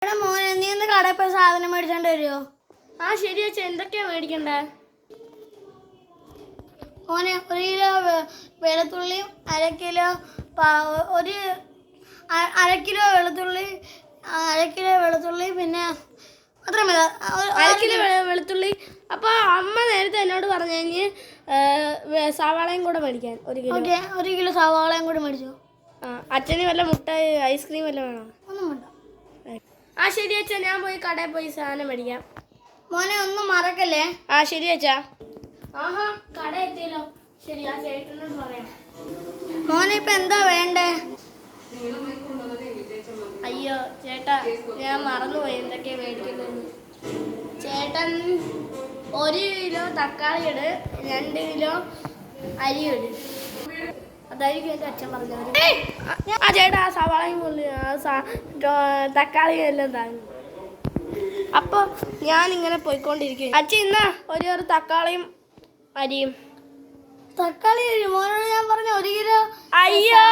എടാ മോനെ, നീ ഒന്ന് കടയിൽ പോയി സാധനം മേടിച്ചോണ്ട് വരുമോ? ആ ശരി അച്ഛാ, എന്തൊക്കെയാ മേടിക്കണ്ടേ? മോനെ, 1 കിലോ വെളുത്തുള്ളിയും 1/2 കിലോ ഒരു 1/2 കിലോ വെളുത്തുള്ളി പിന്നെ അത്ര മതി. 1/2 കിലോ വെളുത്തുള്ളി. അപ്പോൾ അമ്മ നേരത്തെ എന്നോട് പറഞ്ഞു കഴിഞ്ഞ് സവാളയും കൂടെ മേടിക്കാൻ 1 കിലോ. ഓക്കെ, 1 കിലോ സവാളയും കൂടെ മേടിച്ചോ. അച്ഛന് വല്ല മുട്ടായി ഐസ്ക്രീം വല്ല വേണോ? ഒന്നും വേണ്ട. ആ ശരി അച്ഛാ, ഞാൻ പോയി കടയിൽ പോയി സാധനം മേടിക്കാം. മോനെ, ഒന്നും മറക്കല്ലേ. ആ ശരി അച്ഛാ. ആഹാ, കട എത്തിയല്ലോ. ശരി, ആ ചേട്ടനോട് പറയാം. മോനെ, ഇപ്പം എന്താ വേണ്ടേ? അയ്യോ ചേട്ടാ, ഞാൻ മറന്നുപോയി എന്തൊക്കെയാ മേടിക്കുന്നതെന്ന്. ചേട്ടൻ 1 കിലോ തക്കാളി ഇട്, 2 കിലോ അരി ഇട്. അതായിരിക്കും എൻ്റെ അച്ഛൻ പറഞ്ഞത്. ആ ചേട്ടാ, ആ സവാളയും തക്കാളിയും എല്ലാം താങ്ങും. അപ്പോൾ ഞാനിങ്ങനെ പോയിക്കൊണ്ടിരിക്കും. അച്ഛൻ ഇന്നാ ഒരു തക്കാളിയും അരിയും. തക്കാളി മോനോട് ഞാൻ പറഞ്ഞ 1 കിലോ. അയ്യോ.